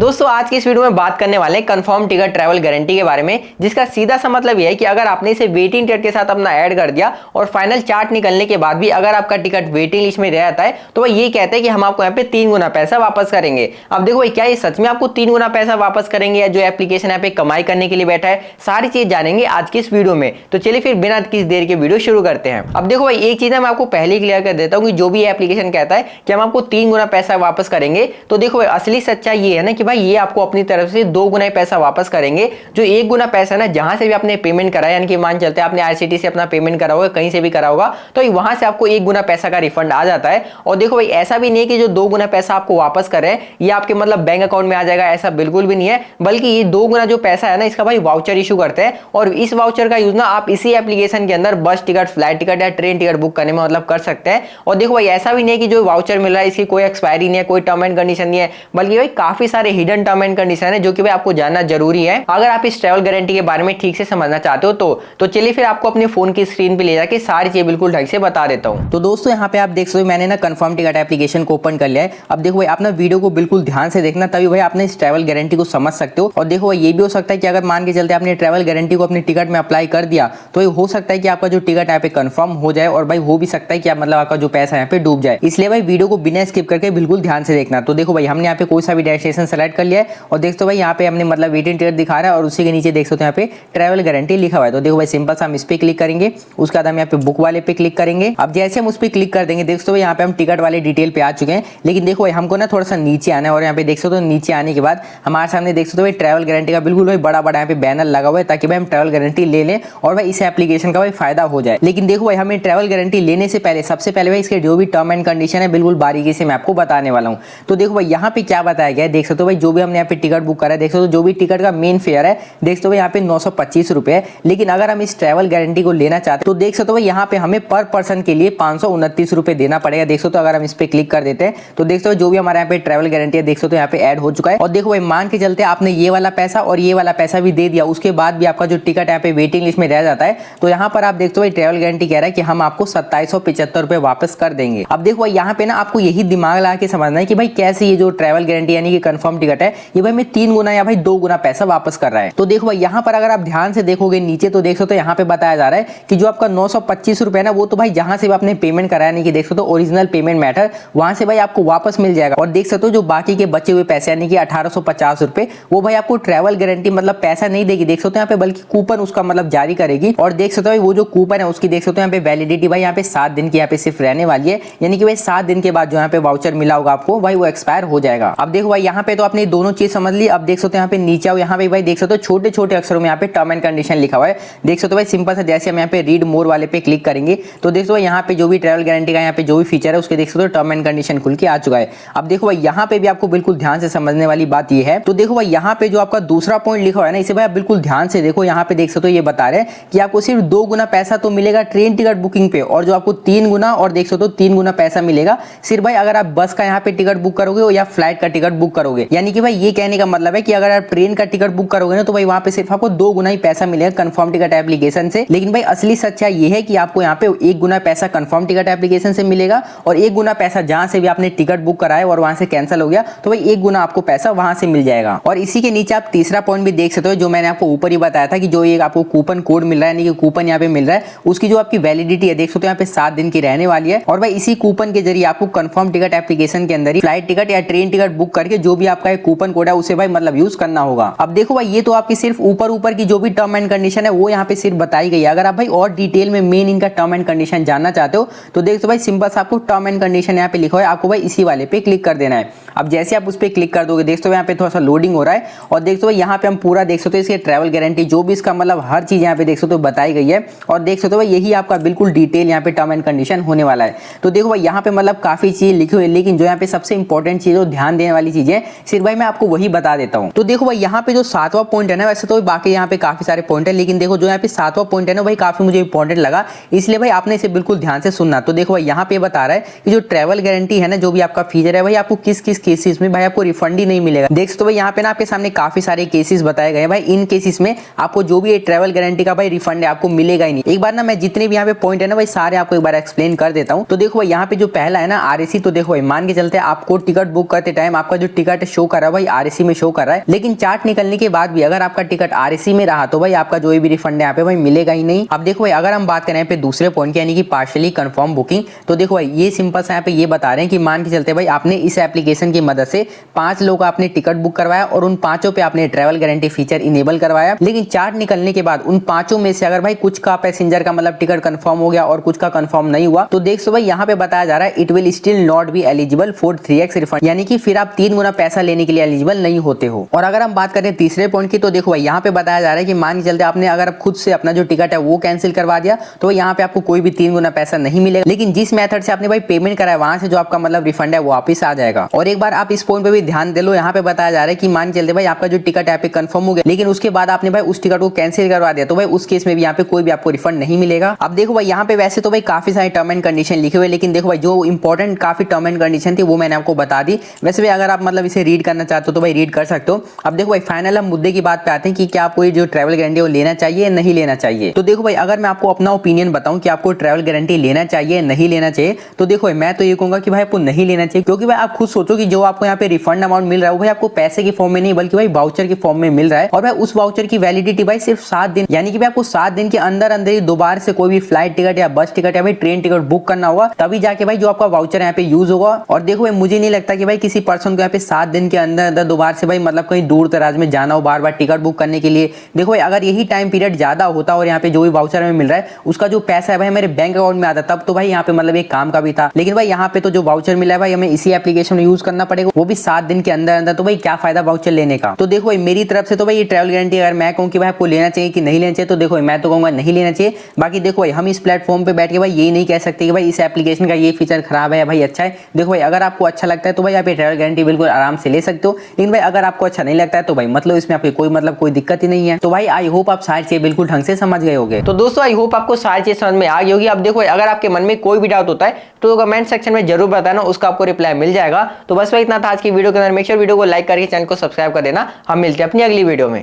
दोस्तों आज की इस वीडियो में बात करने वाले हैं कंफर्म टिकट ट्रैवल गारंटी के बारे में, जिसका सीधा सा मतलब यह है कि अगर आपने इसे वेटिंग टिकट के साथ अपना ऐड कर दिया और फाइनल चार्ट निकलने के बाद भी अगर आपका टिकट वेटिंग लिस्ट में रह जाता है तो वह ये कहते हैं कि हम आपको यहाँ पे 3 गुना पैसा वापस करेंगे। अब देखो भाई, क्या ये सच में आपको 3 गुना पैसा वापस करेंगे या जो एप्लीकेशन यहाँ पे कमाई करने के लिए बैठा है, सारी चीज जानेंगे आज की इस वीडियो में। तो चलिए फिर बिना किसी देर के वीडियो शुरू करते हैं। अब देखो भाई, एक चीज मैं आपको पहले क्लियर कर देता हूँ कि जो भी एप्लीकेशन कहता है कि हम आपको 3 गुना पैसा वापस करेंगे, तो देखो भाई असली सच्चाई ये है ना कि भाई ये आपको अपनी तरफ से 2 गुना पैसा वापस करेंगे। जो 1 गुना पैसा ना जहां से भी आपने पेमेंट करा है, यानी कि मान चलते हैं आपने आईसीटी से अपना पेमेंट करा होगा, कहीं से भी करा होगा, तो वहां से आपको 1 गुना पैसा का रिफंड आ जाता है। और देखो भाई, ऐसा भी नहीं कि जो 2 गुना पैसा आपको वापस कर रहे हैं ये आपके मतलब बैंक अकाउंट में आ जाएगा, ऐसा बिल्कुल भी नहीं है। बल्कि ये 2 गुना जो पैसा है ना, इसका भाई वाउचर इशू करते हैं और इस वाउचर का यूज ना आप इसी एप्लीकेशन के अंदर बस टिकट, फ्लाइट टिकट या ट्रेन टिकट बुक करने में मतलब कर सकते हैं। और देखो भाई, ऐसा भी नहीं कि जो वाउचर मिल रहा है इसकी कोई एक्सपायरी नहीं है, कोई टर्म एंड कंडीशन नहीं है, बल्कि भाई काफी सारे हिडन टर्म एंड कंडीशन है जो कि भाई आपको जानना जरूरी है अगर आप इस ट्रैवल गारंटी के बारे में ठीक से समझना चाहते हो। तो चलिए फिर आपको अपने फोन की स्क्रीन पे ले जाके सारी चीजें बिल्कुल ढंग से बता देता हूं। तो दोस्तों यहाँ पे आप देख सकते हो मैंने ना कंफर्म टिकट एप्लीकेशन को ओपन कर लिया है। अब देखो भाई, आप ना वीडियो को बिल्कुल ध्यान से देखना, तभी भाई आपने इस ट्रैवल गारंटी को समझ सकते हो। और देखो भाई, ये भी हो सकता है कि अगर मान के चलते आपने ट्रैवल गारंटी को अपने टिकट में अप्लाई कर दिया तो ये हो सकता है कि आपका जो टिकट यहाँ पे कंफर्म हो जाए, और भाई हो भी सकता है कि मतलब आपका जो पैसा यहाँ पे डूब जाए। इसलिए भाई वीडियो को बिना स्किप करके बिल्कुल ध्यान से देखना। तो देखो भाई, हमने यहाँ पे कोई सा भी डेस्टिनेशन सेलेक्ट कर लिया है और देख सकते हो भाई यहाँ पे हमने मतलब वेटिंग टिकट दिखा रहा है और उसी के नीचे देख सकते हो यहाँ पे ट्रैवल गारंटी लिखा हुआ है। तो देखो भाई, सिंपल सा हम इस पे क्लिक करेंगे, उसके बाद हम यहाँ पे बुक वाले पे क्लिक करेंगे। अब जैसे हम उस पे क्लिक कर देंगे, देख सकते हो यहाँ पे हम टिकट वाले डिटेल पे आ चुके हैं। लेकिन देखो भाई, हमको ना थोड़ा सा नीचे आना है और यहाँ पे देख सकते हो नीचे आने के बाद हमारे सामने देख सकते हो भाई ट्रैवल गारंटी का बिल्कुल भाई बड़ा बड़ा यहाँ पे बैनर लगा हुआ है, ताकि भाई हम ट्रैवल गारंटी ले लें और भाई इस एप्लीकेशन का भाई फायदा हो जाए। लेकिन देखो भाई, हमें ट्रैवल गारंटी लेने से पहले सबसे पहले भाई इसके जो भी टर्म एंड कंडीशन है बिल्कुल बारीकी से मैं आपको बताने वाला हूँ। तो देखो भाई, यहाँ पे क्या बताया गया है, देख सकते हो भाई जो भी हमने यहाँ पे टिकट बुक करा है, देख सकते हो जो भी टिकट का मेन फेयर है देख सकते हो यहाँ पे 925 रुपए है। लेकिन अगर हम इस ट्रैवल गारंटी को लेना चाहते तो देख सकते हो यहाँ पे हमें पर पर्सन के लिए 529 रुपए देना पड़ेगा। देख सकते हो अगर हम इस पे क्लिक कर देते हैं तो देख सकते हो जो भी हमारे यहाँ पे ट्रैवल गारंटी है देख सकते हो यहाँ पे ऐड हो चुका है। और देखो भाई, मान के चलते आपने ये वाला पैसा और ये वाला पैसा भी दे दिया, उसके बाद भी आपका जो टिकट यहाँ पे वेटिंग लिस्ट में रह जाता है, तो यहाँ पर आप देखते हो भाई ट्रैवल गारंटी कह रहा है कि हम आपको 2775 रुपए वापस कर देंगे। अब देखो भाई, यहाँ पे ना आपको यही दिमाग लगा के समझना है कि भाई कैसे ये जो ट्रैवल गारंटी यानी कि कंफर्म टिकट है ये भाई मैं 3 गुना या भाई 2 गुना पैसा वापस कर रहा है। तो देखो भाई, यहाँ पर अगर आप ध्यान से देखोगे नीचे तो देख सकते हो यहाँ पे बताया जा रहा है कि जो आपका 925 रुपए ना वो तो भाई जहां से भी आपने पेमेंट कराया नहीं कि देख सकते हो ओरिजिनल पेमेंट मैटर, वहां से भाई आपको वापस मिल जाएगा। और देख सकते हो जो बाकी के बचे हुए पैसे यानी कि 1850 रुपए वो भाई आपको ट्रैवल गारंटी मतलब पैसा नहीं देगी, देख सकते हो यहाँ पे, बल्कि कूपन उसका मतलब जारी करेगी। और देख सकते हो वो जो कूपन है उसकी देख सकते हो यहाँ पे वैलिडिटी भाई यहाँ पे 7 दिन की यहाँ पे सिर्फ रहने वाली है, यानी कि भाई 7 दिन के बाद जो यहाँ पे वाउचर मिला होगा आपको भाई वो एक्सपायर हो जाएगा। अब देखो भाई, यहाँ पे तो आपने दोनों चीज समझ ली। अब देख सकते हो यहाँ पे नीचे आओ, यहाँ पे भाई देख सकते हो छोटे छोटे अक्षरों में यहाँ पे टर्म एंड कंडीशन लिखा हुआ है। देख सकते हो भाई सिंपल से जैसे हम यहाँ पे रीड मोर वाले पे क्लिक करेंगे तो देख सकते हो यहाँ पे जो भी ट्रैवल गारंटी का यहाँ पे जो भी फीचर है उसके देख सकते हो टर्म एंड कंडीशन खुल के आ चुका है। अब देखो भाई, यहाँ पे भी आपको बिल्कुल ध्यान से समझने वाली बात ये है। तो देखो भाई, यहाँ पे जो आपका दूसरा पॉइंट लिखा हुआ है ना, इसे भाई आप बिल्कुल ध्यान से देखो। यहाँ पे देख सकते हो ये बता रहे हैं कि आपको सिर्फ 2 गुना पैसा तो मिलेगा ट्रेन टिकट बुकिंग पे, और जो आपको 3 गुना और देख सकते हो 3 गुना पैसा मिलेगा सिर्फ भाई अगर आप बस का यहाँ पे टिकट बुक करोगे या फ्लाइट का टिकट बुक करोगे। यानी कि भाई ये कहने का मतलब है कि अगर आप ट्रेन का टिकट बुक करोगे ना तो भाई वहां पे सिर्फ आपको 2 गुना ही पैसा मिलेगा कंफर्म टिकट एप्लीकेशन से। लेकिन भाई असली सच्चाई ये है कि आपको यहाँ पे 1 गुना पैसा कंफर्म टिकट एप्लीकेशन से मिलेगा और 1 गुना पैसा जहां से भी आपने टिकट बुक कराया और वहां से कैंसिल हो गया तो भाई 1 गुना आपको पैसा वहां से मिल जाएगा। और इसी के नीचे आप तीसरा पॉइंट भी देख सकते हो, जो मैंने आपको ऊपर ही बताया था कि जो एक आपको कूपन कोड मिल रहा है, यानी कि कूपन यहाँ पे मिल रहा है, उसकी जो आपकी वैलिडिटी है देख सकते हो यहाँ पे 7 दिन की रहने वाली है। और भाई इसी कूपन के जरिए आपको कंफर्म टिकट एप्लीकेशन के अंदर ही फ्लाइट टिकट या ट्रेन टिकट बुक करके जो भी आपका एक कूपन कोड है उसे भाई मतलब यूज करना होगा। अब देखो भाई, ये तो आपकी सिर्फ ऊपर की जो भी टर्म एंड कंडीशन है वो यहाँ पे सिर्फ बताई गई है। अगर आप भाई और डिटेल में मेन इनका टर्म एंड कंडीशन जानना चाहते हो तो देख सकते हो भाई सिंपल सा आपको टर्म एंड कंडीशन यहाँ पे लिखा है, आपको भाई इसी वाले पे क्लिक कर देना है। अब जैसे आप उस पर क्लिक कर दोगे देख सकते हो यहाँ पे थोड़ा सा लोडिंग हो रहा है और देख सकते हो यहाँ पे हम पूरा देख सकते हो इसके ट्रैवल गारंटी जो भी इसका मतलब हर चीज यहाँ पे देख सकते हो बताई गई है। और देख सकते हो भाई यही आपका बिल्कुल डिटेल यहाँ पे टर्म एंड कंडीशन होने वाला है। तो देखो भाई, यहाँ पे मतलब काफी चीज लिखी हुई है, लेकिन जो यहाँ पे सबसे इंपॉर्टेंट चीज है ध्यान देने वाली चीज है सिर्फ भाई मैं आपको वही बता देता हूँ। तो देखो भाई, यहाँ पे जो 7वां पॉइंट है ना, वैसे तो बाकी यहाँ पे काफी सारे पॉइंट है, लेकिन देखो जो यहाँ पे 7वां पॉइंट है ना भाई काफी मुझे इंपॉर्टेंट लगा, इसलिए भाई आपने इसे बिल्कुल ध्यान से सुनना। तो देखो भाई, यहाँ पे बता रहा है कि जो ट्रैवल गारंटी है ना, जो भी आपका फीचर है भाई आपको किस किस केसेस में भाई आपको रिफंड ही नहीं मिलेगा। देख सकते हो भाई यहाँ पे ना आपके सामने काफी सारे केसेस बताए गए भाई। इन केसेस में आपको जो भी ये ट्रैवल गारंटी का भाई रिफंड है आपको मिलेगा ही नहीं। एक बार ना मैं जितने भी यहाँ पे पॉइंट है ना भाई सारे आपको एक बार एक्सप्लेन कर देता हूँ। तो देखो भाई यहाँ पे जो पहला है ना आरएसी, तो देखो भाई मान के चलते आपको टिकट बुक करते टाइम आपका जो टिकट शो कर रहा है भाई आरएसी में शो कर रहा है, लेकिन चार्ट निकलने के बाद भी अगर आपका टिकट आरएसी में रहा तो भाई आपका जो भी रिफंड है यहाँ पे भाई मिलेगा ही नहीं। अब देखो भाई अगर हम बात करें यहाँ पे दूसरे पॉइंट की यानी कि पार्शियली कंफर्म बुकिंग, तो देखो भाई ये सिंपल सा यहाँ पे ये बता रहे हैं कि मान के चलते भाई आपने इस एप्लीकेशन की मदद से 5 लोग आपने टिकट बुक करवाया और उन 5 पे आपने ट्रैवल गारंटी फीचर इनेबल करवाया, लेकिन चार्ट निकलने के बाद उन 5 में से अगर भाई कुछ का पैसेंजर का मतलब टिकट कंफर्म हो गया और कुछ का कंफर्म नहीं हुआ, तो देख सो भाई यहाँ पे बताया जा रहा है it will still not be eligible for 3x refund, यानी कि फिर आप 3 गुना पैसा लेने के लिए एलिजिबल नहीं होते हो। और अगर हम बात करें तीसरे पॉइंट की, तो देखो भाई यहाँ पे बताया जा रहा है कि मान के चलते आपने अगर खुद से अपना जो टिकट है वो कैंसिल करवा दिया तो यहाँ पे आपको कोई भी 3 गुना पैसा नहीं मिलेगा, लेकिन जिस मेथड से आपने भाई पेमेंट कराया वहां से जो आपका मतलब रिफंड है वो वापस आ जाएगा। और एक बार आप इस पॉइंट पे भी ध्यान दे लो, यहाँ पे बताया जा रहा है कि मान के चलते भाई आपका जो टिकट यहाँ पे कंफर्म हो गया लेकिन उसके बाद आपने भाई उस टिकट को कैंसिल करवा दिया तो भाई उस केस में भी यहाँ पे कोई भी आपको रिफंड नहीं मिलेगा। अब देखो भाई यहाँ पे वैसे तो भाई काफी सारे टर्म एंड कंडीशन लिखे हुए, लेकिन देखो भाई जो इंपॉर्टेंट काफी टर्म एंड कंडीशन थी वो मैंने आपको बता दी। वैसे भी अगर आप मतलब इसे रीड करना चाहते हो तो भाई रीड कर सकते हो। अब देखो भाई फाइनल हम मुद्दे की बात पे आते हैं कि क्या आपको ये जो ट्रैवल गारंटी वो लेना चाहिए नहीं लेना चाहिए। तो देखो भाई अगर मैं आपको अपना ओपिनियन बताऊं कि आपको ट्रैवल गारंटी लेना चाहिए नहीं लेना चाहिए, तो देखो भाई मैं तो ये कहूंगा कि भाई आपको नहीं लेना चाहिए, क्योंकि भाई आप खुद सोचो कि जो आपको यहाँ पे रिफंड अमाउंट मिल रहा है वो भाई आपको पैसे के फॉर्म में नहीं बल्कि भाई वाउचर के फॉर्म में मिल रहा है। और भाई उस वाउचर की वैलिडिटी भाई सिर्फ 7 दिन, यानी कि भाई आपको 7 दिन के अंदर अंदर ही दोबारा से कोई भी फ्लाइट टिकट या बस टिकट या भाई ट्रेन टिकट बुक करना होगा, तभी जाके भाई जो आपका वाउचर यहाँ पे यूज होगा। और देखो भाई मुझे नहीं लगता कि भाई किसी पर्सन को यहाँ पे 7 दिन के अंदर अंदर दोबारा से भाई मतलब कहीं दूर दराज में जाना हो बार बार टिकट बुक करने के लिए। देखो भाई अगर यही टाइम पीरियड ज्यादा होता और यहाँ पे जो भी वाउचर में मिल रहा है उसका जो पैसा है भाई मेरे बैंक अकाउंट में आता तब तो भाई यहाँ पे मतलब एक काम का भी था, लेकिन भाई यहाँ पे तो जो वाउचर मिला है भाई हमें इसी एप्लीकेशन में यूज करना पड़ेगा, वो भी 7 दिन के अंदर अंदर। तो भाई क्या फायदा वाउचर लेने का। तो देखो भाई मेरी तरफ से तो भाई ये ट्रैवल गारंटी अगर मैं कहूँ कि भाई आपको लेना चाहिए कि नहीं लेना चाहिए, तो देखो मैं तो कहूंगा नहीं लेना चाहिए। बाकी देखो भाई हम इस प्लेटफॉर्म पे बैठ के भाई यही नहीं कह सकते कि भाई इस एप्लीकेशन का ये फीचर खराब है या भाई अच्छा है। देखो भाई अगर आपको अच्छा लगता है तो भाई आप ये ट्रैवल गारंटी बिल्कुल आराम से ले सकते हो, लेकिन भाई अगर आपको अच्छा नहीं लगता है तो भाई मतलब इसमें आपकी कोई दिक्कत ही नहीं है। तो भाई आई होप आप सारी चीजें बिल्कुल ढंग से समझ गए होंगे। तो दोस्तों आई होप आपको सारी चीज समझ में आ गई होगी। अब देखो अगर आपके मन में कोई भी डाउट होता है तो कमेंट सेक्शन में जरूर बताना, उसका आपको रिप्लाई मिल जाएगा। तो बस भाई इतना था आज की वीडियो के अंदर। मेक श्योर वीडियो को लाइक करके चैनल को सब्सक्राइब कर देना। हम मिलते हैं अपनी अगली वीडियो में।